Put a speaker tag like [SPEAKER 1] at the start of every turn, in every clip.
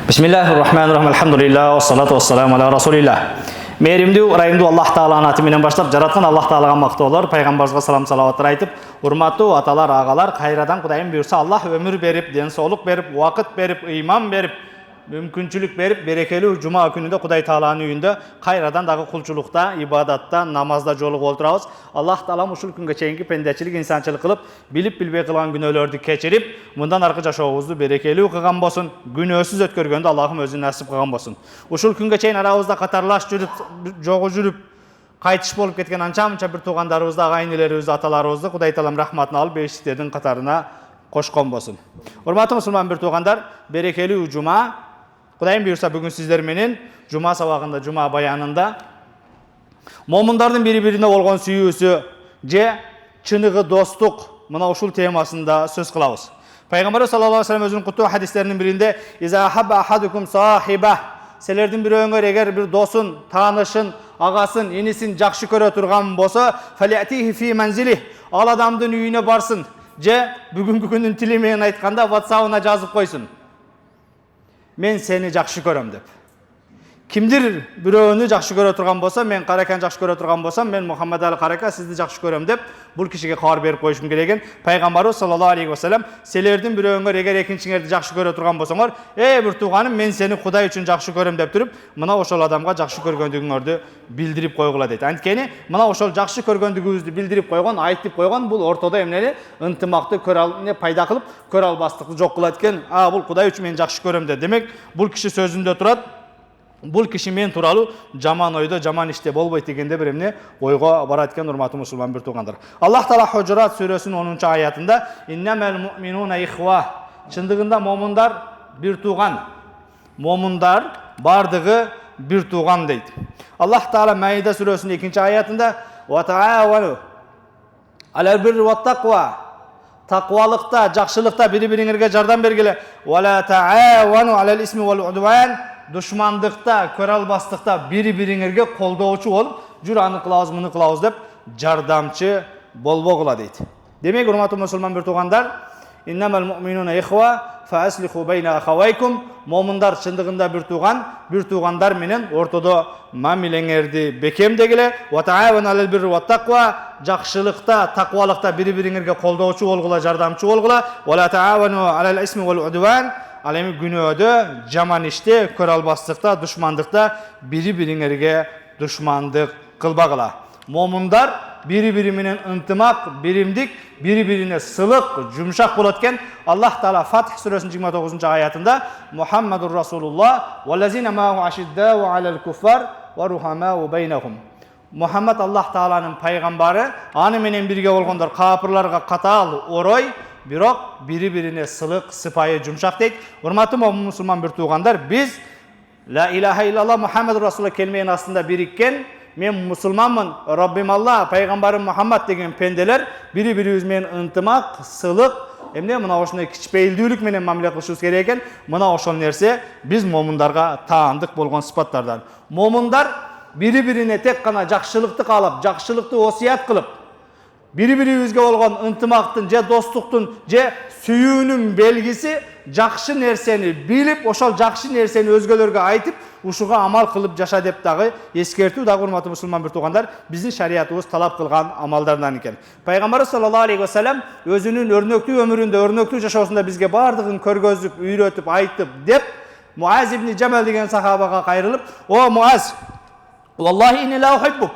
[SPEAKER 1] Bismillahirrahmanirrahim. Alhamdulillah. Wassalatu wassalamu ala Rasulillah. Meyrimdүү, ырайымдуу Аллах Тааланын аты менен баштап, жараткан Аллах Таалага мактоолор, пайгамбарыбызга салам салаваттар айтып, урматтуу аталар, агалар, кайрадан Кудайым буйрса Аллах өмүр берип, ден соолук берип, убакыт берип, ыйман берип, мүмкүнчүлүк берип, берекелүү жума күнүндө Кудай Тааланын үйүндө кайрадан дагы кулчулукта, ибадатта, намазда жолугуп отурабыз. Аллах Таала ушул күнгө чейинки пендечилик, инсанчылык кылып, билип билбей кылган күнөөлөрдү кечирип, мындан аркы жашообузду берекелүү кылган болсун, күнөөсүз өткөргөндү Аллахым өзү насип кылган болсун. Ушул күнгө чейин арабызда катарлаш жүрүп, жогу жүрүп, кайтыш болуп кеткен анча-мынча бир туугандарыбызды, агайын-энелерибизди, аталарыбызды Кудай Таалам рахматын алып, бейиштиктердин катарына кошкон болсун. Урматтуу мусулман бир туугандар, берекелүү жума. Кудайым буйрса бүгүн сиздер менен жума сабагында, жума баянында момундардын бири-бирине болгон сүйүүсү же чыныгы достук мына ушул темасында сөз кылабыз. Пайгамбарыбыз саллаллаху алейхи ва саллям өзүнүн куттуу хадистеринин биринде «Иза хабба ахадукум сахиба» силердин бирөөңөр эгер бир досун, таанышын, агасын, инисин жакшы көрө турган болсо, «Фалиатихи фи манзилих» ал адамдын үйүнө барсын, же бүгүнкү күндүн тили менен айтканда WhatsApp-ына жазып койсун. Мен сени жакшы көрөм деп. Кимдир бирөөнү жакшы көрө турган болсо, мен Караканы жакшы көрө турган болсом, мен Мухаммад Али Карака сизди жакшы көрөм деп бул кишиге кабар берип коюшум керек. Пайгамбарыбыз саллаллаху алейхи ва саллям силердин бирөөңөр эгер экинчиңерди жакшы көрө турган болсоңор, бир тууганым, мен сени Кудай үчүн жакшы көрөм деп туруп, мына ошол адамга жакшы көргөндүгүңөрдү билдирип койгула дейт. Анткени мына ошол жакшы көргөндүгүбүздү билдирип койгон, айтып койгон бул ортодо эмнени ынтымакты пайда кылып, көрө албастыкты жок кылат экен. Бул Кудай үчүн мен жакшы көрөм деп. Демек, бул киши сөзүндө турат. Бул киши мен тууралуу жаман ойдо, жаман иште болбойт дегенде бир эмне ойго барат экен, урматтуу мусулман бир туугандар. Аллах Таала Хужурат сүрөсүнүн 10-аятында «Иннамал муъминуна ихва» чындыгында момундар бир тууган. Момундар бардыгы бир тууган дейт. Аллах Таала Маида сүрөсүнүн 2-аятында «Ва таавану алал бирри ва тақва» таквалыкта, жакшылыкта бири-бириңерге жардам бергиле. «Ва ла таавану алал исми вал удван» душмандыкта, көрө албастыкта бири-бириңерге колдоочу болуп, жүр аны кылабыз, муну кылабыз деп жардамчы болбогула дейт. Демек, урматтуу мусулман бир туугандар, «Иннамал муъминуна ихва фааслиху байна ахавайкум» момундар чындыгында бир тууган, бир туугандар менен ортодо мамилеңерди бекемдегиле. «Ва таавану алал бирри ва тақва» жакшылыкта, таквалыкта бири-бириңерге колдоочу болгула, жардамчы болгула. «Ва ла таавану алал исми вал удван» ал эми күнөөдө, жаман иште, көрө албастыкта, душмандыкта бири-бириңерге душмандык кылбагыла. Момундар бири-бири менен ынтымак, биримдик, бири-бирине сылык, жумшак болот экен. Аллах Таала Фатх сүрөсүнүн 29-аятында Мухаммадур Расулуллах валлазина мааху ашиддау алал куффар ва рухамау байнахум. Мухаммад Аллах Тааланын пайгамбары, аны менен бирге болгондор капырларга катаал орой, бирок бири-бирине сылык, сыпайы, жумшак дейт. Урматтуу мусулман бир туугандар, биз ла илаха иллаллах Мухаммад Расулуллах келмейин астында бириккен, мен мусулманмын, Раббим Аллах, пайгамбарым Мухаммад деген пенделер бири-бирибиз менен ынтымак, сылык, эмне мына ошондой кичпейилдүүлүк менен мамиле кылышыбыз керек экен. Мына ошол нерсе биз момундарга таандык болгон сыпаттардан. Момундар бири-бирине тек гана жакшылыкты каалап, жакшылыкты осуят кылып, бири-бирибизге болгон ынтымактын же достуктун же сүйүүнүн белгиси жакшы нерсени билип, ошол жакшы нерсени өзгөлөргө айтып, ушуга амал кылып жаша деп дагы эскертүү дагы, урматтуу мусулман бир туугандар, биздин шариятыбыз талап кылган амалдардан экен. Пайгамбарыбыз саллаллаху алейхи ва саллям өзүнүн өрнөктүү өмүрүндө, өрнөктүү жашоосунда бизге бардыгын көргөзүп, үйрөтүп, айтып деп Муаз ибн Жамал деген сахабага кайрылып: «О Муаз, валлахи инни ла ухиббук»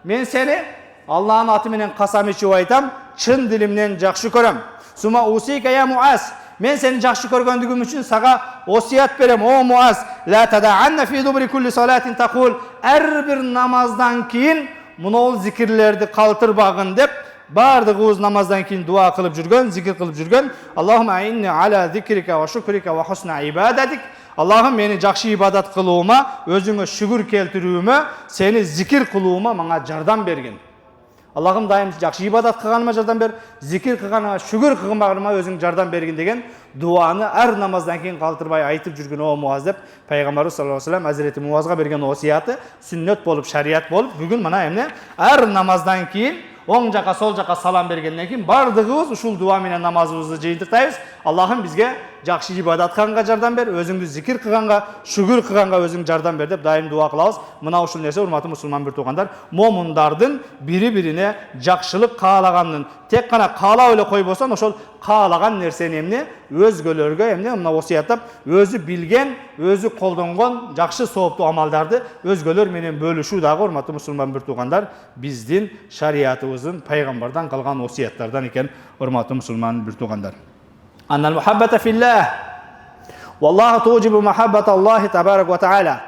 [SPEAKER 1] мен сени Аллахын аты менен касам ичип айтам, чын дилимден жакшы көрөм. «Сума усика я Муаз» мен сени жакшы көргөндүгүм үчүн сага осуят берем. О Муаз, ла тадаанна фи дубри кулли салатин тaqul ар бир намаздан кийин мунул зикирлерди калтырбагын деп, бардыгыбыз намаздан кийин дуа кылып жүргөн, зикир кылып жүргөн. Аллахумма инни ала зикрика ва шукрика ва хусна ибадатик. Аллахым мени жакшы ибадат кылуума, өзүңө шүгүр келтирүүмө, сени зикир кылуума мага жардам берген. Аллахым дайым жакшы ибадат кылганыма жардам бер, зикир кылганыма, шүгүр кылганыма өзүң жардам бергин деген дуаны ар намаздан кийин калтырбай айтып жүргөн о Муаз деп пайгамбарыбыз саллаллаху алейхи ва саллям Азирети Муазга берген осуяты сүннөт болуп, шарият болуп, бүгүн мына эмне ар намаздан кийин оң жаққа сол жаққа салам бергенден кейін бардығыбыз ушул дуа менен намазыбызды жыйынтыктайбыз. Аллахым бизге жакшы ибадат кылганга жардам бер, өзүңдү зикир кылганга, шүгүр кылганга өзүң жардам бер деп дайым дуа кылабыз. Мына ушул нерсе урматтуу мусулман бир туугандар, момундардын бири-бирине жакшылык каалаганын тек гана каалап эле койбосо, ошол каалаган нерсени эмне өзгөлөргө эмне мына осуяттап, өзү билген, өзү колдонгон жакшы сооптуу амалдарды өзгөлөр менен бөлүшүү дагы урматтуу мусулман бир туугандар биздин шариятыбыздын пайгамбардан калган осуяттардан экен, урматтуу мусулман бир туугандар. Аннал мухаббата филлах валлаху туджибу мухаббата Аллахи табарак ва таала.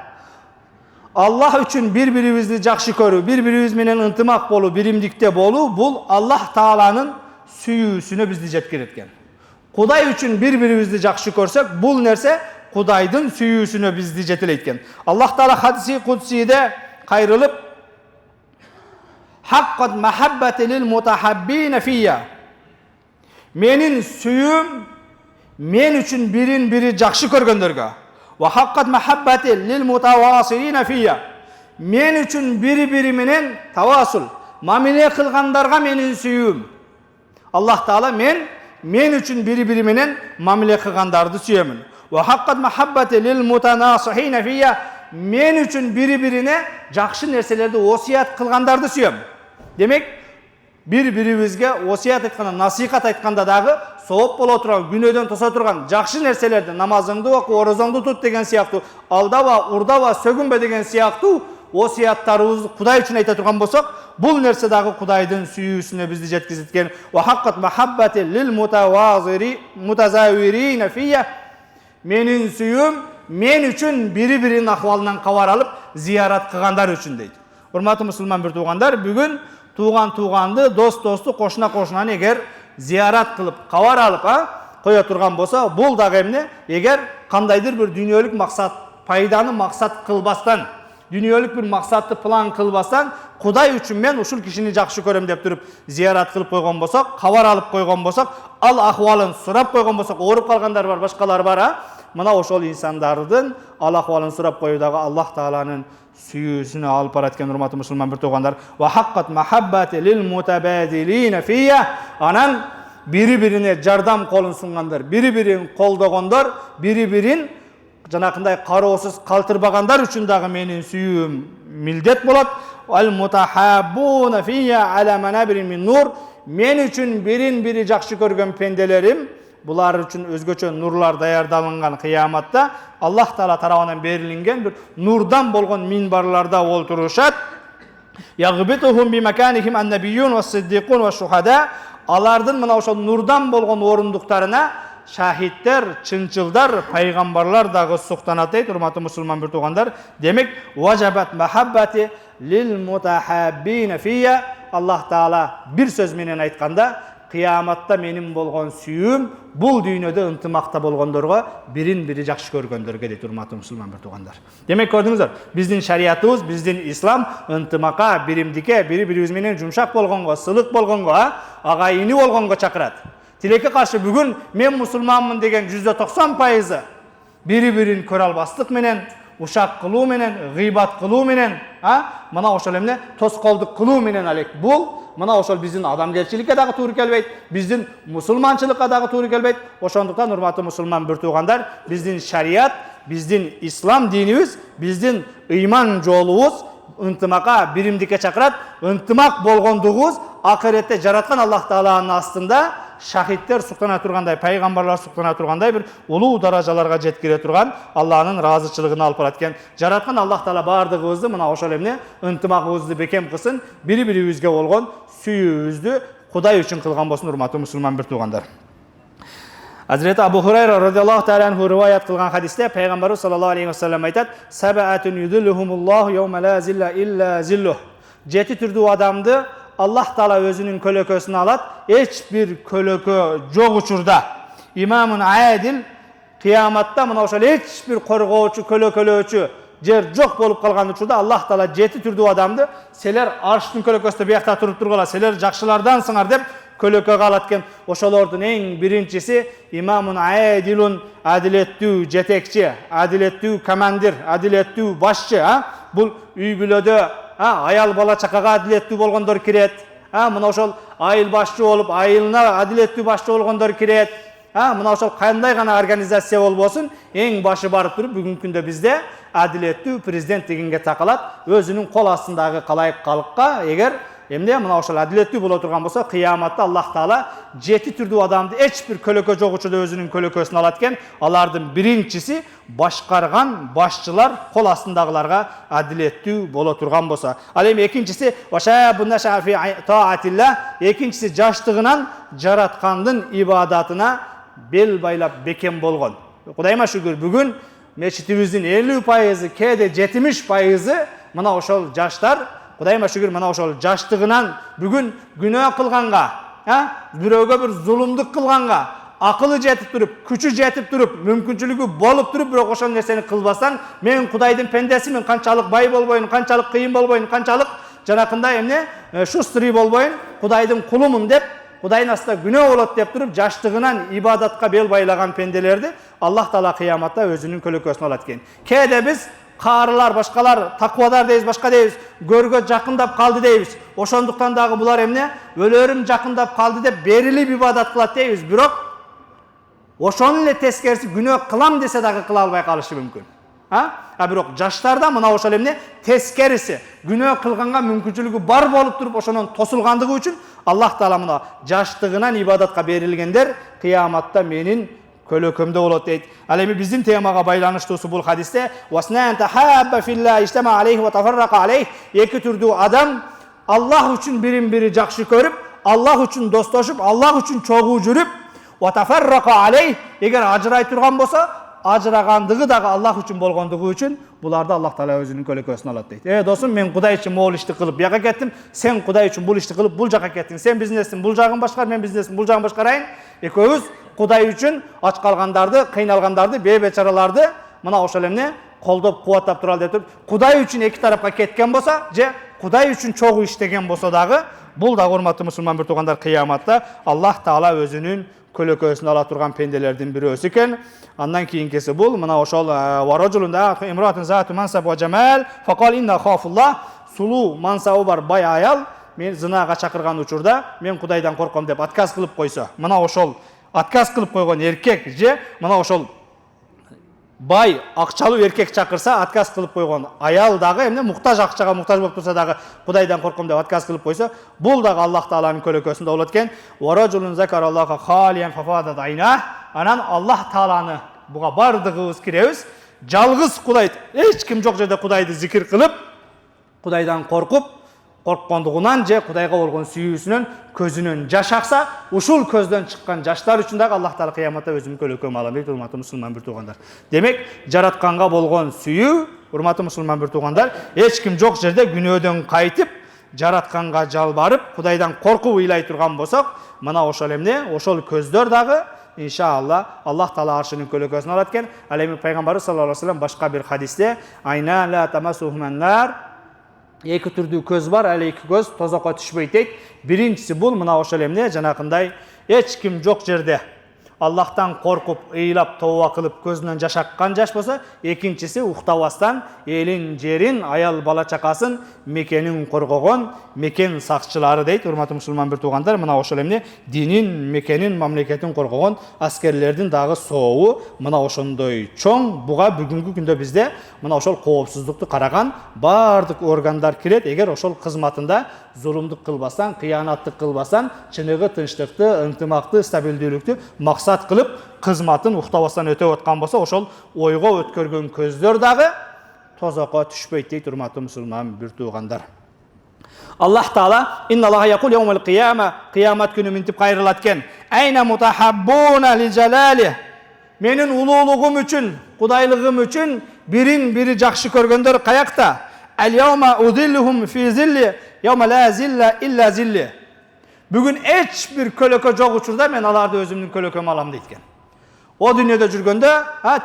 [SPEAKER 1] Аллах үчүн бири-бирибизди жакшы көрүү, бири-бирибиз менен ынтымак болуу, биримдикте болуу, бул Аллах Тааланын сүйүүсүнө бизди жеткирет экен. Кудай үчүн бири-бирибизди жакшы көрсөк, бул нерсе Кудайдын сүйүүсүнө бизди жетелейт экен. Аллах Таала хадиси кудсиде кайрылып: "Хаккат махаббати лил мутахаббина фия." Менин сүйүүм мен үчүн бирин-бири жакшы көргөндөргө. Ва хаккат махаббати лил мутавасилина фия. Мен үчүн бири-бири менен тавасул, мамиле кылгандарга менин сүйүүм. Аллах Таала мен үчүн бири-бири менен мамиле кылгандарды сүйөмүн. Ва хаккат махаббати лил мутанасихина фия. Мен үчүн бири-бирине жакшы нерселерди осуят кылгандарды сүйөм. Демек, бири-бирибизге осуят айтканда, насихат айтканда дагы сооп боло турган, күнөөдөн тосо турган жакшы нерселерди, намазыңды оку, орозоңду тут деген сыяктуу, алдаба, урдаба, сөгүнбө деген сыяктуу осуяттарыбызды Кудай үчүн айта турган болсок, бул нерсе дагы Кудайдын сүйүүсүнө бизди жеткизет. Ва хаккат махаббати лил мутазавирина фия. Менин сүйүүм мен үчүн бири-биринин акыбалынан кабар алып, зиярат кылгандар үчүн дейт. Урматтуу мусулман бир туугандар, бүгүн туганды, досту, кошуна эгер зиярат кылып, кабар алып, кое турган болсо, бул дагы эмне? Эгер кандайдыр бир дүйнөлүк максат, пайданы максат кылбастан, дүйнөлүк бир максатты план кылбастан, Кудай үчүн мен ушул кишини жакшы көрөм деп туруп зиярат кылып койгон болсок, кабар алып койгон болсок, ал акыбалын сурап койгон болсок, ооруп калгандар бар, башкалар бар, мына ошол инсандардын ал акыбалын сурап коюудагы Аллах Тааланын сүйүүсүнө алып барат экен, урматтуу мусулман бир туугандар. Ва хаккат махаббати лил мутабадилина фия. Анан бири-бирине жардам колун сунгандар, бири-бирин колдогондор, бири-бирин жанакындай кароосуз калтырбагандар үчүн дагы менин сүйүүм милдет болот. Ал мутахаббуна фия ала манабирин мин нур. Мен үчүн бирин-бири жакшы көргөн пенделерим, булар үчүн өзгөчө нурлар даярдалынган кыяматта Аллах Таала тарабынан берилген бир нурдан болгон минбарларда олтурушат. Ягбитуhum би маканихим ан-набийюн ва-сиддиқун ва-шухада. Алардын мына ошол нурдан болгон орундуктарына шахиддер, чынчылдар, пайгамбарлар дагы суктанат дейт, урматтуу мусулман бир туугандар. Демек, важабат махаббати лил мутахаббина фия. Аллах Таала бир сөз менен айтканда, кыяматта менин болгон сүйүүм бул дүйнөдө ынтымакта болгондорго, бирин-бири жакшы көргөндөргө дейт, урматтуу мусулман бир туугандар. Демек, көрдүңүздөр, биздин шариятыбыз, биздин ислам ынтымакка, биримдикке, бири-бирибиз менен жумшак болгонго, сылык болгонго, агайыны болгонго чакырат. Тилекке каршы бүгүн мен мусулманмын деген %90% бири-бирин көрө албастык менен, ушак кылуу менен, гыйбат кылуу менен, мына ошол эмне тоскоолдук кылуу менен алек. Бул мына ошол биздин адамгерчиликке дагы туура келбейт, биздин мусулманчылыкка дагы туура келбейт. Ошондуктан урматтуу мусулман бир туугандар, биздин шарият, биздин ислам динибиз, биздин ыйман жолубуз ынтымакка, биримдикке чакырат. Ынтымак болгондугубуз акыретте жараткан Аллах Тааланын астында шахиддер суктана тургандай, пайгамбарлар суктана тургандай бир улуу даражаларга жеткире турган Аллахнын ыраазычылыгына алып барат экен. Жараткан Аллах Таала бардыгыбызды мына ошол эмне ынтымагыбызды бекем кылсын, бири-бирибизге болгон сүйүүбүздү Кудай үчүн кылган болсун, урматтуу мусулман бир туугандар. Hazreti Abu Hurayra radıyallahu ta'ala anhu rivayet kılgan hadiste Peygamberimiz sallallahu aleyhi ve sellem aytat: "Sab'atun yudilluhumullahu yawma la zilla illa zilluh." Jeti türdүү adamdı Allah Taala özünün kölökösüne alat, hiç bir kölökö jok uçurda. İmamun adil kıyamatta mına ошол hiç bir korgoочу, kölökölөөчү жер жок болуп калган учурда Аллах Таала жети түрдүү адамды силер арштын көлөкөсүндө биякта туруп тургула, силер жакшылардансыңар деп көлөкөгө алат экен. Ошолордун эң биринчиси имамун адилун, адилеттүү жетекчи, адилеттүү командир, адилеттүү башчы. Бул үй бүлөдө аял бала чакага адилеттүү болгондор кирет. мына ошол айыл башчы болуп, айылына адилеттүү башчы болгондор кирет. Мына ошол кандай гана организация болбосун, эң башы барып туруп бүгүнкү күндө бизде адилеттүү президент дегенге такалат. Өзүнүн кол астындагы калайык калкка эгер эмне мына ошол адилеттүү боло турган болсо, кыяматта Аллах Таала 7 түрдүү адамды эч бир көлөкө жок учурда өзүнүн көлөкөсүнө алат экен. Алардын биринчиси башкарган башчылар кол астындагыларга адилеттүү боло турган болсо. Ал эми экинчиси экинчиси жаштыгынан жараткандын ибадатына бел байлап бекем болгон. Кудайыма шүгүр, бүгүн мечитибиздин 50%, кээде 70% мына ошол жаштар. Кудайыма шүгүр, мына ошол жаштыгынан бүгүн күнөө кылганга, бирөөгө бир зулумдук кылганга, акылы жетип туруп, күчү жетип туруп, мүмкүнчүлүгү болуп туруп, бирок ошол нерсени кылбастан, мен Кудайдын пендесимин, канчалык бай болбойн, канчалык кыйын болбойн, канчалык жанакындай эмне шустрый болбойн, Кудайдын кулумун деп, Кудайдын астында күнөө болот деп туруп, жаштыгынан ибадатка бел байлаган пенделерди Аллах Таала кыяматта өзүнүн көлөкөсүнө алат экен. Кээде биз каарылар, башкалар, таквадар дейбиз, башка дейбиз, көргө жакындап калды дейбиз. Ошондуктан дагы булар эмне? Өлөрүм жакындап калды деп берилип ибадат кылат дейбиз. Бирок ошонун эле тескериси күнөө кылам десе дагы кыла албай калышы мүмкүн. Бирок жаштарда мына ошол эмне? Тескериси, күнөө кылганга мүмкүнчүлүгү бар болуп туруп, ошонун тосулгандыгы үчүн Аллах Таала мына жаштыгынан ибадатка берилгендер кыяматта менин көлөкөмдө болот дейт. Ал эми биздин темага байланыштуусу бул хадисте эки түрдүү адам Аллах үчүн бирин-бири жакшы көрүп, Аллах үчүн достошуп, Аллах үчүн чогуу жүрүп, эгер ажырай турган болсо, ажырагандыгы дагы Аллах үчүн болгондугу үчүн буларды Аллах Таала өзүнүн көлөкөсүнө алат дейт. Досум, мен Кудай үчүн могул ишти кылып бияка кеттим, сен Кудай үчүн бул ишти кылып бул жака кеттиң. Сен бизнестин бул жагын башкар, мен бизнестин бул жагын башкарайын. Экөөбүз Кудай үчүн ач калгандарды, кыйналгандарды, бейбечараларды мына ошол эмне колдоп кубаттап туралы деп туруп, Кудай үчүн эки тарапка кеткен болсо, же Кудай үчүн чогуу иштеген болсо дагы, бул дагы урматтуу мусулман бир туугандар, кыяматта Аллах Таала өзүнүн көлөкөсүнө ала турган пенделердин бирөөсү экен. Андан кийинкиси бул мына ошол варажулунда имратун зату мансаб ва жамал факал инна хафуллах, сулуу мансабы бар бай аял мен зынага чакырган учурда мен Кудайдан корком деп отказ кылып койсо, мына ошол отказ кылып койгон эркек же мына ошол бай акчалуу эркек чакырса, отказ кылып койгон аял дагы эмне муктаж, акчага муктаж болуп турса дагы Кудайдан корком деп отказ кылып койсо, бул дагы Аллах Тааланын көлөкөсүндө болот экен. Варажулун закараллаха халиян фафадат айна. Анан Аллах Тааланы буга бардыгыбыз киребиз. Жалгыз Кудай, эч ким жок жерде Кудайды зикир кылып, Кудайдан корккондугунан же Кудайга болгон сүйүүсүнөн көзүнөн жаш акса, ушул көздөн чыккан жаштар үчүн дагы Аллах Таала кыяматта өзүнүн көлөкөмүн алам дейт, урматтуу мусулман бир туугандар. Демек, жаратканга болгон сүйүү, урматтуу мусулман бир туугандар, эч ким жок жерде күнөөдөн кайтып, жаратканга жалбарып, Кудайдан коркуп ыйлай турган болсок, мына ошол эмне, ошол көздөр дагы иншалла Аллах Таала аршынын көлөкөсүнө алат экен. Ал эми пайгамбарыбыз саллаллаху алейхи ва саллям башка бир хадисте айна ла тамасухуманнар, эки түрдүү көз бар, ал эки көз тозокко түшпөйт дейт. Биринчиси бул мына ошол эмне жанакындай эч ким жок жерде Аллахтан коркуп, ыйлап, тооба кылып, көзүнөн жаш аккан жаш болсо, экинчиси уктабастан элин, жерин, аял бала чакасын, мекенин коргогон мекен сакчылары дейт. Урматтуу мусулман бир туугандар, мына ошол эмне динин, мекенин, мамлекетин коргогон аскерлердин дагы сообу мына ошондой чоң. Буга бүгүнкү күндө бизде мына ошол коопсуздукту караган баардык органдар кирет. Эгер ошол кызматында зулумдук кылбастан, кыянаттык кылбастан, чыныгы, тынчтыкты, ынтымакты, стабилдүүлүктү максат кылып кызматын уктабастан өтөп аткан болсо, ошол ойго өткөргөн көздөр дагы тозокко түшпөйт дейт, урматтуу мусулман бир туугандар. Аллах Таала инна Аллаха якул яумал кияма, кыямат күнү минтип кайрылат экен. Айна мутахаббуна ли жалали. Менин улуулугум үчүн, кудайлыгым үчүн бирин-бири жакшы көргөндөр каякта? Ал яума удиллухум фи зилли яума ла зилла илла зилли. Бүгүн эч бир көлөкө жок учурда мен аларды өзүмдүн көлөкөмө алам дейт экен. О дүйнөдө жүргөндө,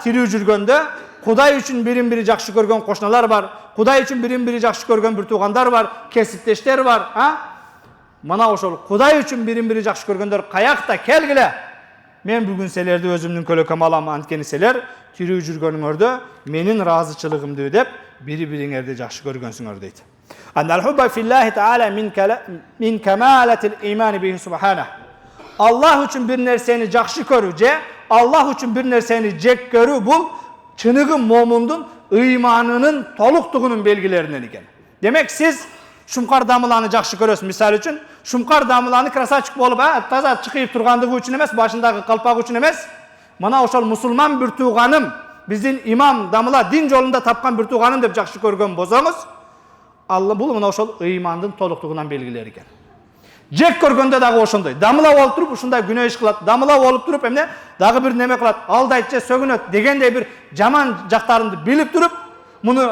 [SPEAKER 1] тирүү жүргөндө Кудай үчүн бирин-бири жакшы көргөн кошуналар бар, Кудай үчүн бирин-бири жакшы көргөн бир туугандар бар, кесиптештер бар, Мына ошол Кудай үчүн бирин-бири жакшы көргөндөр каякта? Келгиле. Мен бүгүн силерди өзүмдүн көлөкөмө алам, анткени силер тирүү жүргөнүңөрдө менин ыраазычылыгымды деп бири-бириңерди жакшы көргөнсүңөр дейт. Annal hubba fillahi ta'ala min kemalatil iman bihi subhanahu. Allah üçün bir nerseni жақшы көрү, Allah üçün bir nerseni jek көрү bul çınıgı momundun imanının toluqtuğunun belgilerinden eken. Demek siz şumqar damılanı жақшы көрөsüz. Misal üçün şumqar damılanı krasachik bolup, taza çıkıyıp turgandığı üçün emes, başındagı kalpaq üçün emes. Mana oşol musulman bir tuğanım, bizin imam damıla din jolunda tapkan bir tuğanım dep жақшы көрgөн bolsoңuz, Allah bul mına oşol imanın toluqtuğundan belgileri eken. Jek көргөндө дагы ошондой. Дамыла болуп туруп ушундай күнөө иш кылат. Дамыла болуп туруп эмне? Дагы бир неме кылат. Алдайт же сөгүнөт дегендей бир жаман жактарынды билип туруп, муну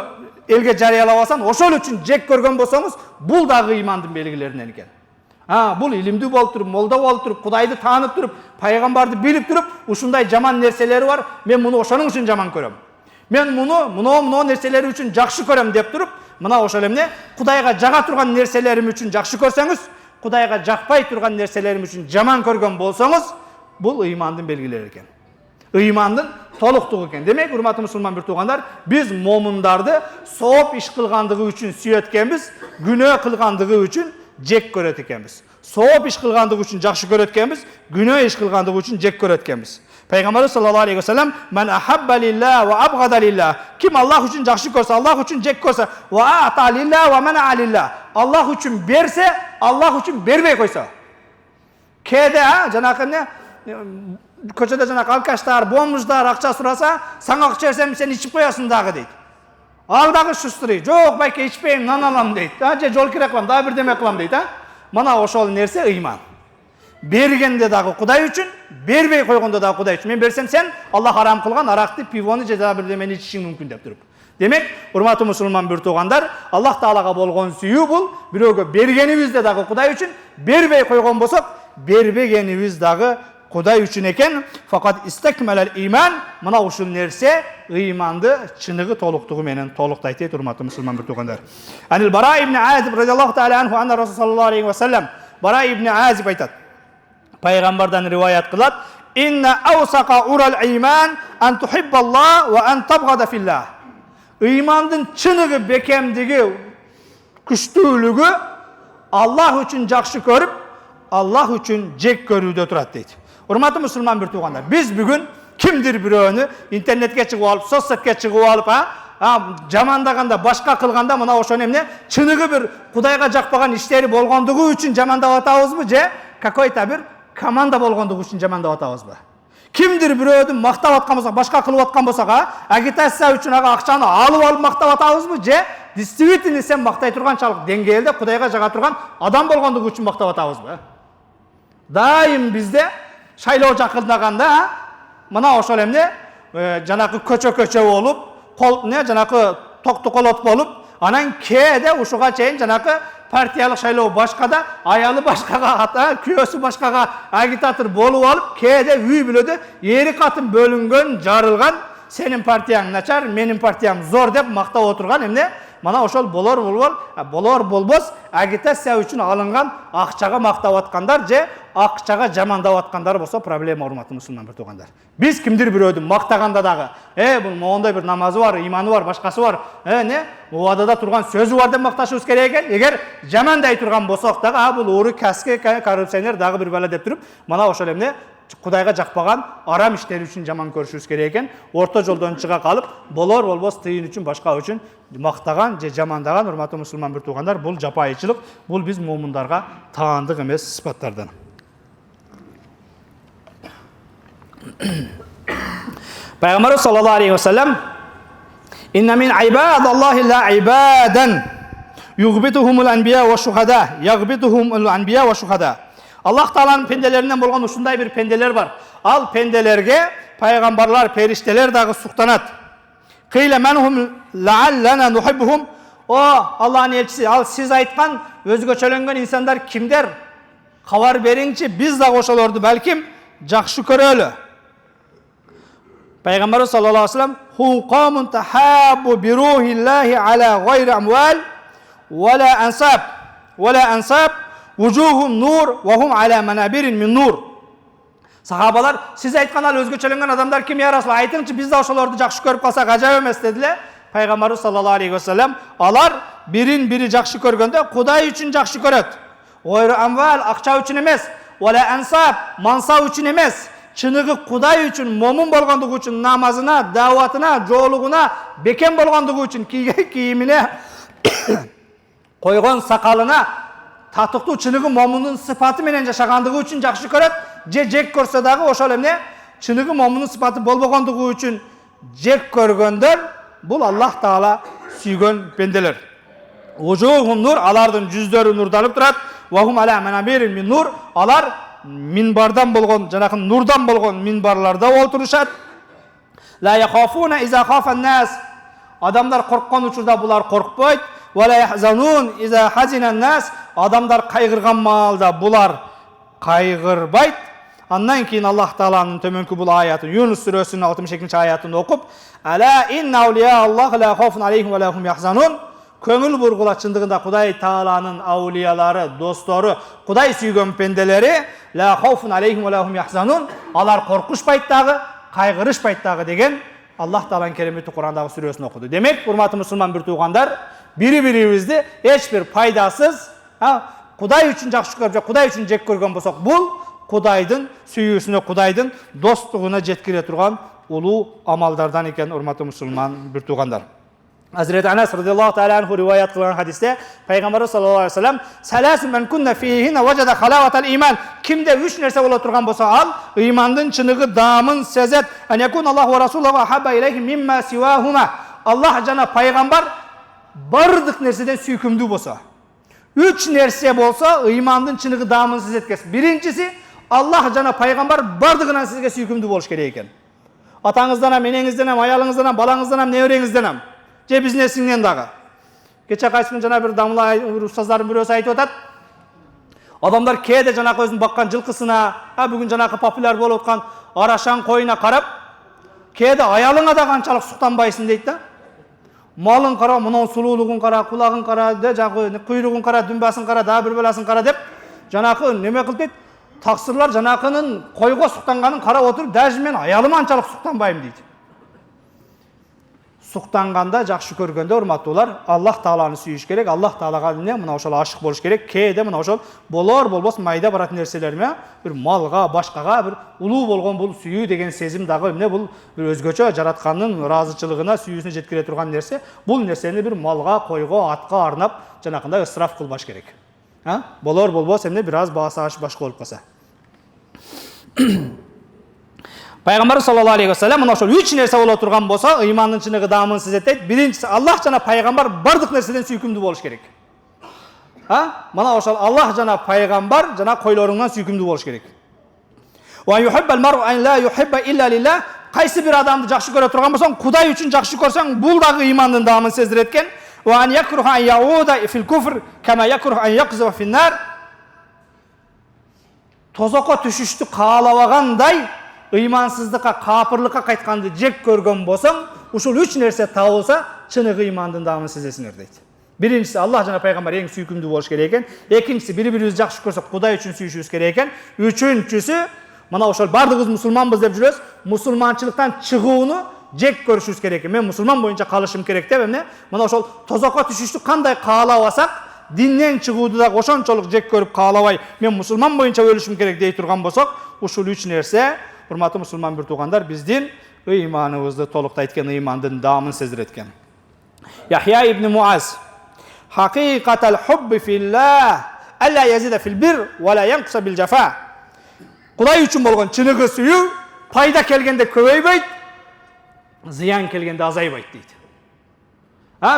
[SPEAKER 1] элге жарыялап алсаң, ошол үчүн жек көргөн болсоңуз, бул дагы имандын белгилеринен экен. Бул илимдүү болуп туруп, молда болуп туруп, Кудайды таанып туруп, пайгамбарды билип туруп, ушундай жаман нерселери бар. Мен муну ошонун үчүн жаман көрөм. Мен муну нерселери үчүн жакшы көрөм деп туруп, мына ошол эмне? Кудайга жага турган нерселерим үчүн жакшы көрсөңүз, Kudayga jakpay turgan nerselerim üçün jaman көргөн bolsoңuz, bul imandın belgileri eken. İmandın toluqtuğu eken. Demek, hurmatly musulman bir tuğanlar, biz momundardı soop iş kılgandığı üçün süyetkenmiz, günөө kılgandığı üçün jek köret ekenmiz. Soop iş kılgandığı üçün jakşı köret ekenmiz, günөө iş kılgandığı üçün jek köret ekenmiz. Peygamber sallallahu aleyhi ve sellem, men ahabba lillah ve abgada lillah. Kim Allah üçün jakşı körse, Allah üçün jek körse, ve a'ta lillah ve mena lillah. Allah üçün berse, Allah üçün berbey koysa. Kede janakı ne? Köçede janakı alkaşlar, bomuzlar akça surasa, sana akça versem sen içip koyasın dağı deydi. Al dağı şusturi. Jok bayke içpeyim, nan alam deydi. Je jol kirek kılam, daha bir demek kılam deydi. Mana oşol nerse iman. Bергенде дагы Кудай үчүн, бербей койгондо дагы Кудай үчүн. Мен берсем сен Аллах харам кылган аракты, пивону же дагы бир демени ичишиң мүмкүн деп туруп. Демек, урматтуу мусулман bir туугандар, Аллах Таалага болгон сүйүү бул бирөөгө бергенибизде дагы Кудай үчүн, бербей койгон болсок, бербегенибиз дагы Кудай үчүн экен. Факат истекмелел иман, мына ушул нерсе ыйманды чыныгы толуктугу менен толуктайт дейт урматтуу мусулман bir туугандар. Анил Бара ибн Азиб радиаллаху таала анху анна Расул саллаллаху алейхи ва саллям, Бара ибн Азиб айтат. Peygamberden rivayet kılat. İnne avsaka ural iman an tuhibballah ve an tabgada fillah. İmandın çınıgı bekemdigi küçtүүлügü Allah üçün jakşı körüp Allah üçün jek körүүdө turat deydi. Hurmatly musulman bir tuğanlar. Biz bugün kimdir biröөнü internetke çıkıp alıp, sosyetke çıkıp alıp, jamandaganda, başka kılganda mına oşon emne çınıgı bir Kudayga jakpagan işleri bolgondugu üçün jamandap atabızbı je какой-то bir komanda болгондугу үчүн жамандап атабызбы? Kimdir birөөдүн мактап аткан болсок, башка кылып аткан болсок, агитация үчүн акчаны алып мактап атабызбы же действительно сен мактай турганчалык деңгээлде Кудайга жага турган адам болгондугу үчүн мактап атабызбы? Дайым бизде шайлоо жакындаганда мына ошол эмне жанакы көчө болуп, жанакы токтоколот болуп, анан кээде ушуга чейин жанакы партиялык шайлоо башкада, аялы башкага ата, күйөөсү башкага агитатор болуп алып, кээде үй бүлөдө эри катын бөлүнгөн, жарылган, сенин партияң начар, менин партиям зор деп мактап отурган эмне? Мана ошол болор болбос агитация үчүн алынган акчага мактап аткандар же акчага жамандап аткандар болсо проблема урматтуу мусулман bir туугандар. Биз кимдир бирөөдүн мактаганда дагы, бул моундай бир намазы бар, иманы бар, башкасы бар, убадада турган сөзү бар деп макташыбыз керек экен. Эгер жамандай турган болсок дагы, бул уру каски коррупционер дагы бир бала деп туруп, мана ошол эмне Kudayga jakpagan aram işleri üçün jaman көрүшүбүз керек экен. Орто жолдон чыга калып, болор болбос тыйын үчүн, башка үчүн мактаган же жамандаган урматтуу мусулман bir туугандар, бул жапайычылык, бул биз момундарга таандык эмес сыпаттардан. Peygamber sallallahu aleyhi ve sellem inne min ibadallahi la ibadan yughbituhumul anbiya ve şuhada yaghbituhumul anbiya ve şuhada. Allah Taala'nın pendelerinden bolgan ушундай bir pendeler var. Al pendelerge peygamberler, perişteler dagı suqtanat. Qila manhum la'allana nuhibbuhum. O Allah'ın elçisi, al siz aytkan özgө çölөнгөн insanlar kimder? Xabar beriңçi, biz da oşolordu belkim jakşı körölü. Peygamber sallallahu aleyhi ve sellem hum qawmun tahabbu bi ruhillahi ala gayri amwal ve la ansab Vujuhum nur ve hum ala manabirin min nur. Sahabalar, siz aytkan al özgө çölөнгөн adamlar kim ya Rasul? Aytыңчы, biz de oşolordu jakşı körüp kalsak acayip emes dediler. Peygamber sallallahu aleyhi ve sellem alar Birin biri жакшы көргөндө Кудай үчүн жакшы көрөт. Ойру амвал акча үчүн эмес, вала ансаб мансап үчүн эмес. Чыныгы Кудай үчүн, момун болгондугу үчүн, намазына, даватына, жоолугуна, бекем болгондугу үчүн, кийимине, койгон сакалына, татыктуу чыныгы момундун сыпаты менен жашагандыгы үчүн жакшы көрөт. Жек көрсө дагы ошол эмне? Чыныгы момундун сыпаты болбогондугу үчүн жек көргөндөр бул Аллах Таала сүйгөн пенделер. Ужухум нур, алардын жүздөрү нурданып турат. Вахум аля манабирин мин нур, алар минбардан болгон, жанакы нурдан болгон минбарларда отурушат. Ла яхафуна иза хафан нас, адамдар корккон учурда булар коркпойт. Ва ла яхзанун иза хазинан нас, адамдар кайгырган маалда булар кайгырбайт. Андан кийин Аллах Тааланын төмөнкү бул аятын, Юнус сүрөсүнүн 62 аятын окуп, ала инна аулия Аллах ла хафун алейхим ва ла хум яхзанун. Көңүл бургула чындыгында Кудай Тааланын аулиялары, достору, Кудай сүйгөн пенделери, ла хафун алейхим ва ла хум яхзанун, алар коркушпайт дагы, кайгырышпайт дагы деген Аллах Тааланын керемети Курандагы сүрөсүн окуду. Демек, урматтуу мусулман бир туугандар, бири-бирибизди эч бир пайдасыз, Кудай үчүн жакшы көрүп, Кудай үчүн жек көргөн болсок, бул Кудайдын сүйүүсүнө, Кудайдын достугуна жеткире турган улуу амалдардан экен, урматтуу мусулман бир туугандар. Hazreti Anas radıyallahu teala anhu rivayet kılan hadiste Peygamber sallallahu aleyhi ve sellem "Salasun men kunna fihinne veceda halavatal iman." Kimde üç nerse ola turgan bolsa al, imandın çınığı damın sezet. En yakun Allah ve Resulullah habba ileyhi mimma sivahuma. Allah jana peygamber bardık nerseden süykümdü bolsa. Üç nerse bolsa imandın çınığı damın sezet kes. Birincisi Allah jana peygamber bardığından sizge süykümdü boluş gerek eken. Atаңыздан ham, энеңизден ham, аялыңыздан ham, балаңыздан ham, небереңизден ham. Же бизнесиңден дагы. Кече кайсымын жана бир дамла устаздардын бирөөсү айтып атат. Адамдар кээде жанакы өзүн баккан жылкысына, бүгүн жанакы популяр болуп аткан арашаң коюна карап, кээде аялыңа да канчалык суктанбайсың дейт да. Малың кара, мунун сулуулугун кара, кулагын кара, жагы куйругун кара, дүмбасын кара, дагы бир баласын кара деп, жанакы неме кылып дейт? Таксырлар жанакынын койго суктанганын карап отуруп, даже мен аялыма анчалык суктанбайм дейт. Суктанганда, жакшы көргөндө урматтуулар, Аллах Тааланы сүйүш керек, Аллах Таалага мына ошол ашык болуш керек. Кээде мына ошол болор болбос майда барат нерселерме, бир малга, башкага бир улуу болгон бул сүйүү деген сезим дагы эмне, бул бир өзгөчө жараткандын ыраазычылыгына, сүйүүсүнө жеткире турган нерсе. Бул нерсени бир малга, койго, атка арнап жанакындай ысраф кылбаш керек. Болор болбос эмне бир аз баасы ашып башка болуп калса. Пайгамбар саллаллаху алейхи ва саллям мына ошол үч нерсе боло турган болсо, ыймандын чыныгы дамын сезет. Биринчиси Аллах жана пайгамбар бардык нерседен сүйкүмдүү болуш керек. Мына ошол Аллах жана пайгамбар жана койлоруңдан сүйкүмдүү болуш керек. Ва юхиббал мар'у ан ла юхибба илля лилlah. Кайсы бир адамды жакшы көрө турган болсоң, Кудай үчүн жакшы көрсөң, бул дагы ыймандын дамын сездирет экен. Ва ан якруха ан яуда фил куфр кама якруха ан якза фин нар. Тозокко түшүштү каалабагандай, ыймансыздыкка, капырлыкка кайтканды жек көргөн болсоң, ушул үч нерсе табылса, чыныгы ыймандын дамын сезесиңер дейт. Биринчиси Аллах жана пайгамбар эң сүйкүмдүү болуш керек экен. Экинчиси бири-бирибизди жакшы көрсөк, Кудай үчүн сүйүшүбүз керек экен. Үчүнчүсү, мына ошол бардыгыбыз мусулманбыз деп жүрөбүз, мусулманчылыктан чыгууну жек көрүшүбүз керек экен. Мен мусулман боюнча калышым керек деп эмне? Мына ошол тозокко түшүштү кандай каалабасак, динден чыгууду да ошончолук жек көрүп каалабай, мен мусулман боюнча өлүшүм керек дей турган болсок, ушул үч нерсе, урматтуу мусулман бир туугандар, биздин ыйманыбызды толуктайт экен, ыймандын дамын сездирет экен. Яхья ибн Муаз: "Хакыйкатал хубби филlah алла язида фил бир ва ла янкуса бил жафа." Кудай үчүн болгон чыныгы сүйүү пайда келгенде көбөйбөйт, зыян келгенде азайбайт дейт.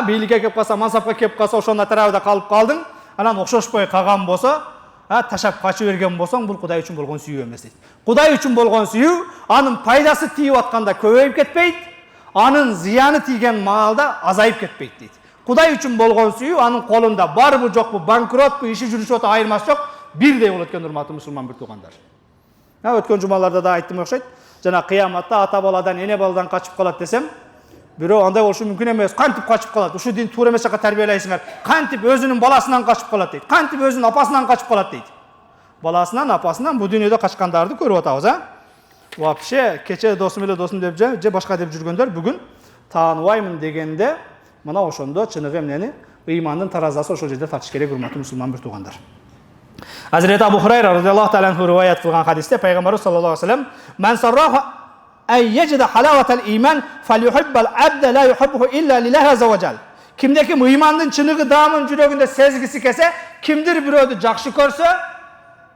[SPEAKER 1] Бийликке кеп калса, мансапка кеп калса, ошондо тарабыда калып калдың, анан окшошпой калган болсо, ташап качып берген болсоң, бул Кудай үчүн болгон сүйүү эмес дейт. Кудай үчүн болгон сүйүү, анын пайдасы тийип атканда көбөйүп кетпейт, анын зыяны тийген маалда азайып кетпейт дейт. Кудай үчүн болгон сүйүү, анын колунда барбы жокпу, банкротпу, иши жүрүшүп атат, айырмасы жок, бирдей болот экен, урматтуу мусулман бир туугандар. Өткөн жумаларда да айттым окшойт. Жана кыяматта ата баладан, эне баладан качып калат десем, бирөө андай болушу мүмкүн эмес. Кантип качып калат? Ушу дин туура эмес жака тарбиялайсыңар. Кантип өзүнүн баласынан качып калат дейт. Кантип өзүнүн апасынан качып калат дейт. Баласынан, апасынан бу дүйнөдө качкандарды көрүп атабыз, Вообще, кече досум эле досум деп же башка деп жүргөндөр бүгүн тааныбаймын дегенде, мына ошондо чыныгы эмнени, ыймандын таразасы ошол жерде татыш керек, урматтуу мусулман бир туугандар. Hazreti Abu Hurayra radıyallahu ta'ala anhu rivayet kılgan hadiste Peygamberimiz sallallahu aleyhi ve sellem "Men sarrahu en yecide halavatel iman felyuhibbel abde la yuhibbuhu illa lillahi azze ve cel." Kimdeki iymandın çınığı damın жүрөгүндө sezgisi kese, kimdir birödü jakşı körse,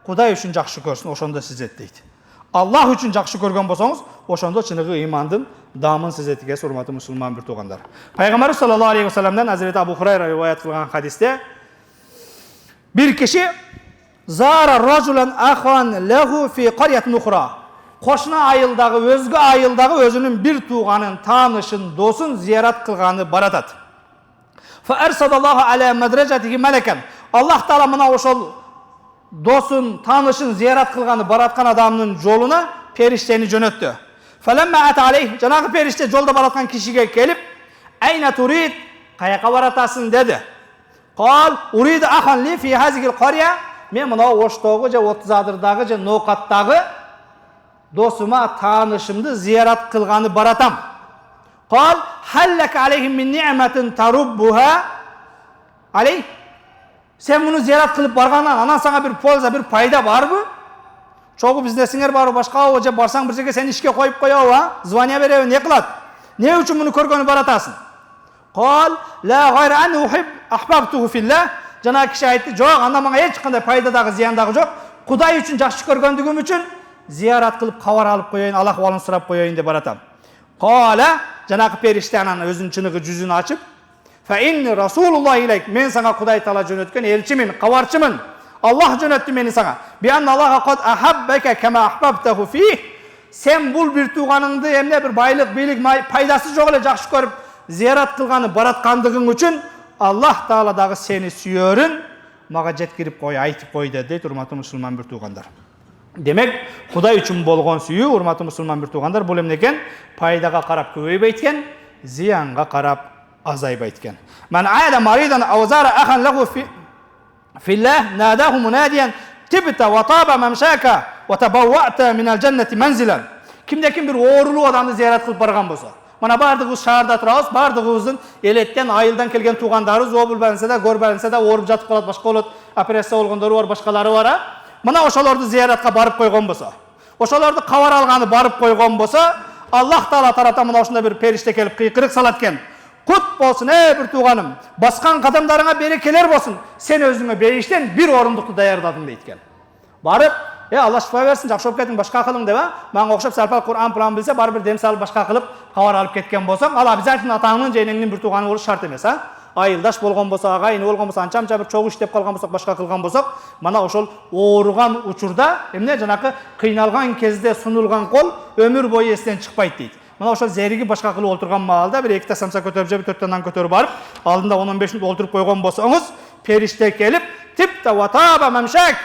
[SPEAKER 1] Kuday üçün jakşı körsün, oşonda sizet deydi. Allah üçün jakşı körgөн bolsoңуз, oşonda çınığı iymandın damın sizeti kese, urmatlı musulman bir tugandar. Peygamberimiz sallallahu aleyhi ve sellem'den Hazreti Abu Hurayra rivayet kılgan hadiste bir kişi zara rajulan ahan lehu fi qaryatin ukhra. Qoşna ayıldağı, özgü ayıldağı özünün bir tuğanın, tanışın, dosun ziyaret kılganı baratat. Fa ersadallahu ala medrecetihi meleken. Allah Taala mına oşol dosun, tanışın ziyaret kılganı baratkan adamın yoluna perişteni jönöttü. Falamma ata aleyh, Cenab-ı perişte yolda baratkan kişiye gelip ayna turid, kayaka baratasın dedi. Qal uridu ahan li fi hazihil qarya. Men mına oştoğu je 30 adırdağı je Noqatdağı dosuma tanışımdı ziyaret kılganı baratam. Qal hallaka aleyhim min ni'metin tarubbuha aleyh. Sen bunu ziyaret kılıp bargandan anan sana bir polza, bir payda var mı? Çoğu biznesinler var, başka hoca barsan bir sene sen işke koyup koyuyor ha. Zvanya veriyor, ne kılat? Ne üçün bunu körgönü baratasın? Qal la gayra an uhib ahbabtuhu fillah. Jana kişi aytты, "Жоқ, anda manga hiç qanday paydaдағы, ziyandağı жоқ. Kuday üçün жақсы көргөндүгүм üçün ziyaret kılıp kavar alıp koyayın, Allah valın sırap koyayın de baratam." Qala, janakı perişte anan özün çınığı yüzünü açıp, "Fa inni Rasulullah ileyk." Men sana Kuday Taala jönötken elçimin, kavarçımın. Allah jönöttü meni sana. Bi anna Allaha qad ahabbaka kema ahbabtahu fih. Sen bul bir tuğanыңды emne bir baylık, bilik, paydası жоқ эле жақсы көрүp ziyaret kılganı baratkandığın üçün Allah Taala'dağı seni süyörün, maga jetkirip koy, aytıp koy dedi, urmatlı musulman bir tuğandar. Demek, Kuday üçün bolgon süyü, urmatlı musulman bir tuğandar, bul emneken, paydaga qarap köbeyip aytken, ziyanga qarap azayıp aytken. Men ayda maridan avzara ahan lahu fillah, nadahu munadiyen, tibta ve taba memşaka, ve tabavva'ta minel cenneti menzilen. Kimde bir oğurlu adamı ziyaret kılıp bargan bolsa. Mana bardığımız şahırda turabız, bardığımızın eletten, ayıldan kelgen tuğandarız, obul belense de, gör belense de, orup jatıp kalat, başka olat, operasiya olgandары var, başkaları var. Mana oşalardı ziyaretka barıp koygon bolsa, oşalardı kavar alganı barıp koygon bolsa, Allah Taala taraftan mana oşunda bir perişte kelip kıykırık salatken, kut bolsun ey bir tuğanım, baskan kadamlarına berekeler bolsun, sen özüňe beyişten bir orunduktu dayardadın deyitken. Barıp, Allah şifa versin, jakşı bolup kettin, başka kılın debe. Manga okşap sarpal Kur'an plan bilse, baribir dem salып başka kılıp kavar alıp ketken bolsaң, ala bizatın ataňyň jeneňiň bir tuğany boluş şart emes, ha? Ayıldaş bolgon bolsa, agayyn bolgon bolsa, ança-munça bir çoğu işlep kalgan bolsak, başka kılgan bolsak, mana oşol oorugan uçurda, emne janakı kıynalgan kezde sunulgan kol ömür boyu esten çıkpayt deydi. Mana oşol zerigi başka kılıp oturgan maalda bir ekta samsa kötörüp jep, 4 tandan kötörüp barıp, aldında 10-15 minut oturup koygon bolsaňyz, perişte kelip, tipta ve taba memşak.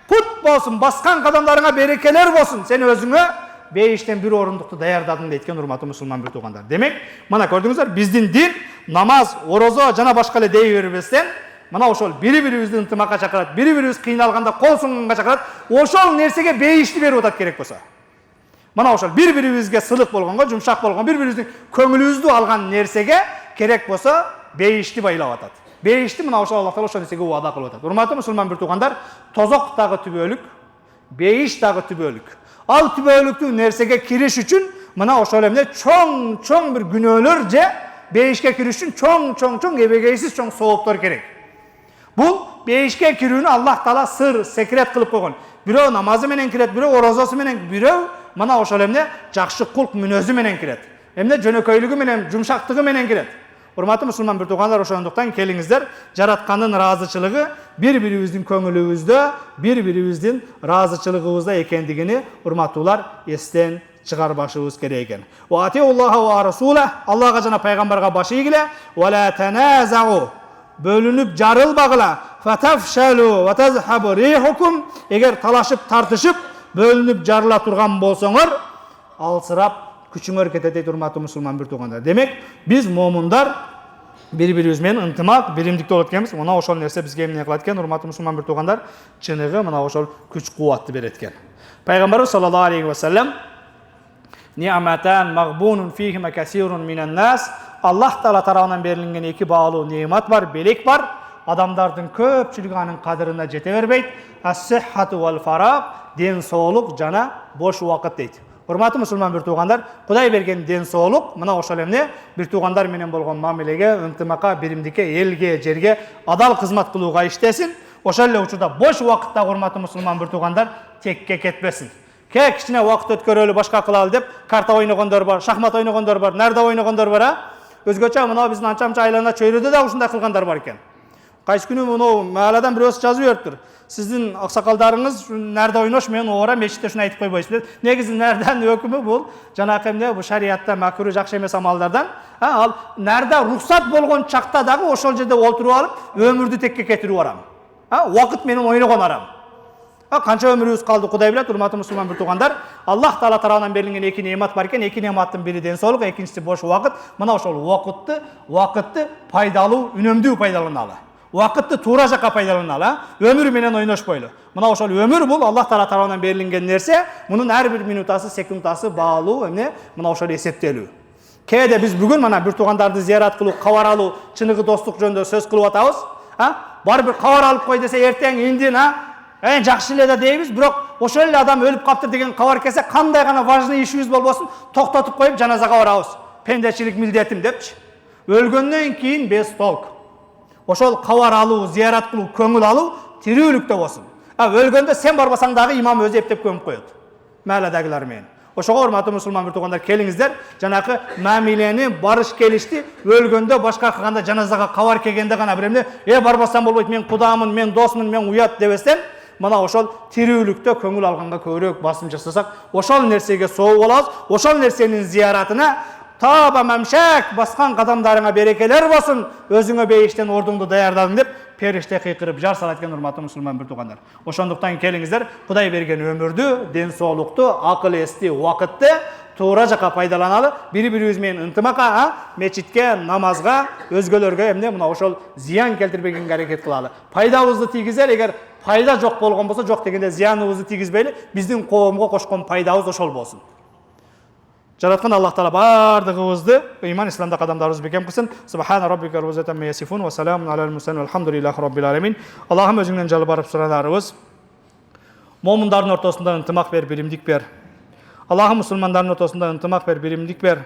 [SPEAKER 1] Kut bolsun, baskan kadamlarına berekeler bolsun. Sen özüňe beyişten bir orunduktu dayardadın deyitken urmatlı musulman bir tuğandar. Demek, mana gördüňüzler, bizdin din, namaz, orozo, jana başka ele deyiveribesden, mana oşol biri-biribizdi ıntımaka çakarat, biri-biribіз kıynalganda kol sungunga çakarat, oşol nersege beyişli beri otat gerek bolsa. Mana oşol bir-biribizge sılık bolgonga, jumşak bolgonga, bir-biribizдің köngülübüzdü algan nersege gerek bolsa beyişli baylap atat. Beyişti mına oşol Allah Taala oşol nesege wada kılıp atat. Urmatlı musulman bir tuğandar, tozok dağı tübölük, beyiş dağı tübölük. Al tübölüktü nersege kiriş üçün, mına oşol emne çoň bir günölörce beyişke kiriş üçün çoň ebegeysiz çoň soğuplar gerek. Bu beyişke kirүүnü Allah Taala sır, sekret kılıp koygon. Birөө namazı menen kiret, birөө orozosu menen, birөө mana oşol emne jakşı kulk münözü menen kiret. Emne jönököylügü menen, jumşaktıgı menen kiret. Urmatlı musulman bir tuğanlar oşonduktan keliňizler, jaratkanın razıçılığı bir-biribizдің köngülübüzde, bir-biribizдің razıçılığыбызda ekendigini urmatlılar esten çıgarbaşыбыз керек eken. Wa atiullaha wa rasulah, Allah'a jana peygamberga baş igile, wa la tanaza'u, bölünüp jarılbagıla, fatafşalu ve tazhabu rihukum, eger talaşıp tartışıp bölünüp jarıla turgan bolsoňor, alsırap küçüňör ketedi urmatlı musulman bir tuğandar. Demek biz mo'minlar bir-birimiz menен ынтымак, биримдикте болот экенбиz. Мына ошол нерсе бизге эмне кылат экен, урматтуу мусулман bir tuğandar, чыныгы мына ошол күч-кубатты берет экен. Пайгамбарыбыз sallallahu aleyhi ve sellem ni'matan maghbunun fihima kasirun minan nas Allah Taala tarafından berilген iki bağlı nimet var, belek var. Adamdардың көпчүлүгү анын кадырына жете бербейт. Ас-сиххату вал фараг, ден соолук жана бош убакыт дейт. Урматтуу мусулман бир туугандар, Кудай берген ден соолук мына ошол эмне бир туугандар менен болгон мамилеге, ынтымакка, биримдикке, элге, жерге адал кызмат кылууга иштесин. Ошол эле учурда бош убакытта урматтуу мусулман бир туугандар текке кетпесин. Кичине убакыт өткөрөлү, башка кылалы деп карта ойногондор бар, шахмат ойногондор бар, нарда ойногондор бар, а? Өзгөчө мына биздин анча-мынча айлана чөйрөдө да ушундай кылгандар бар экен. Кайсы күнү мына мааладан бирөөсү жазып бериптир. Сиздин аксакалдарыңыз нарда ойнош менен ора мечитте шуну айтып койбойсуз деп. Негизи нарданын өкүмү бул жанакы эмне, бул шариатта макруh жакшы эмес амалдардан. Ал нарда рухсат болгон чакта дагы ошол жерде олтуруп алып, өмүрдү текке кетирип барам. Убакыт менен ойногон арам. Канча өмүрүбүз калды Кудай билет, урматтуу мусулман бир туугандар. Аллах Таала тарабынан берилген эки немат бар экен. Эки нематтын бири ден соолук, экинчиси бош убакыт. Мына ошол убакытты пайдалуу, үнөмдүү пайдаланалы. Убакытты туура жакка пайдаланалы, өмүр менен ойношпойлу. Мына ошол өмүр бул Аллах Таала тарабынан берилген нерсе, мунун ар бир минутасы, секундасы баалуу, эмне? Мына ошол эсептелүү. Кээде биз бүгүн мына бир туугандарды зыярат кылуу, кабар алуу, чыныгы достук жөнүндө сөз кылып атабыз. Бар бир кабар алып кой десе, эртең индин, жакшы эле да дейбиз, бирок ошол эле адам өлүп каптыр деген кабар келсе, кандай гана важный ишибиз болбосун, токтотуп коюп жаназага барабыз. Пендечилик милдетим депчи. Өлгөндөн кийин бес толк. Ошол кабар алуу, зыярат кылуу, көңүл алуу тирүүлүктө болсун. Өлгөндө сен барбасаң дагы имам өзү эптеп көмүп коет. Мааладагылар менен. Ошого урматтуу мусулман бир туугандар, келиңиздер, жанакы мамилени, барыш келишти, өлгөндө башка кылганда жаназага кабар келгенде гана бир эмне, барбасам болбойт, мен кудамын, мен досмун, мен уят дебестен, мына ошол тирүүлүктө көңүл алганга көбүрөөк басым жасасак, ошол нерсеге соо болобуз, ошол нерсенин зыяратына таба мамшак баскан кадамдарыңа берекелер болсун, өзүңө бейиштен ордуңду даярдадың деп периште кыйкырып жар салат экен урматтуу мусулман бир туугандар. Ошондуктан келиңиздер, Кудай берген өмүрдү, ден соолукту, акыл эсти, убакытты туура жакка пайдаланалы, бири-бирибиз менен ынтымакка, мечитке, намазга, өзгөлөргө эмне мына ошол зыян келтирбегенге аракет кылалы. Пайдабызды тийгизер, эгер пайда жок болгон болсо, жок дегенде зыяныбызды тийгизбейли, биздин коомго кошкон пайдабыз ошол болсун. Жараткан Аллах Таала бардыгыбызды ыйман исламда кадамдарыбызды бекем кылсын. Субхана раббика раббил иzzati амма ясифун ва саламун алал мурсалин валхамдулиллахи раббил аламин. Аллахым өзүңдөн жалбарып суранарыбыз. Момундардын ортосунда ынтымак бер, биримдик бер. Аллахым мусулмандардын ортосунда ынтымак бер, биримдик бер.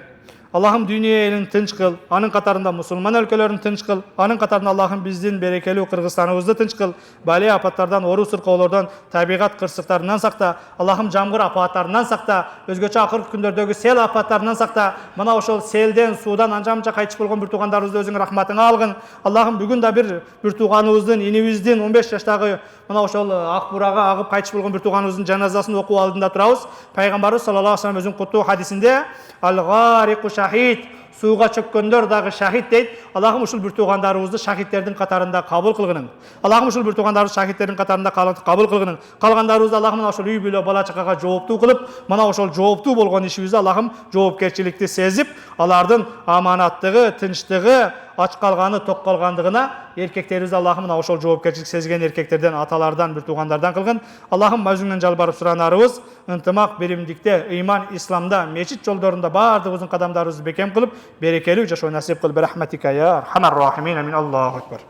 [SPEAKER 1] Аллахым дүйнө элин тынч кыл, анын катарында мусулман өлкөлөрүн тынч кыл, анын катарында Аллахым биздин берекелүү Кыргызстаныбызды тынч кыл, бали апаттардан, ору сыркоолордон, табигат кырсыктарынан сакта, Аллахым жамгыр апаттарынан сакта, өзгөчө акыркы күндөрдөгү сел апаттарынан сакта, мына ошол селден, суудан анча-мынча кайтыш болгон бир туугандарыбызды өзүң рахматыңа алгын. Аллахым бүгүн да бир тууганыбыздын, инибиздин 15 жаштагы мына ошол ак бурага агып кайтыш болгон бир тууганыбыздын жаназасын окуу алдында турабыз. Пайгамбарыбыз саллаллаху алейхи ва саллям өзүнүн куттуу хадисинде ал-гариqu шахид, сууга чөккөндөр дагы шахид дейт. Аллахым ушул бир туугандарыбызды шахидтердин катарында кабыл кылгынын. Аллахым ушул бир туугандарыбызды шахидтердин катарында кабыл кылгынын. Калгандарыбызды Аллахым мына ошол үй бүлө, бала чакага жооптуу кылып, мына ошол жооптуу болгон ишибизде Аллахым жоопкерчиликти сезип, алардын аманаттыгы, тынчтыгы, ач калганы, ток калгандыгына эркектерибизди Аллахым мына ошол жоопкерчилик сезген эркектерден, аталардан, бир туугандардан кылгын. Аллахым өзүңдөн жалбарып суранарыбыз, ынтымак, биримдикте, ыйман, исламда, мечит жолдорунда бардыгыбыздын кадамдарыбызды бекем кылып, берекелүү жашоо насип кыл. Бирахматика я архамар рахимин. Амин. Аллаху акбар.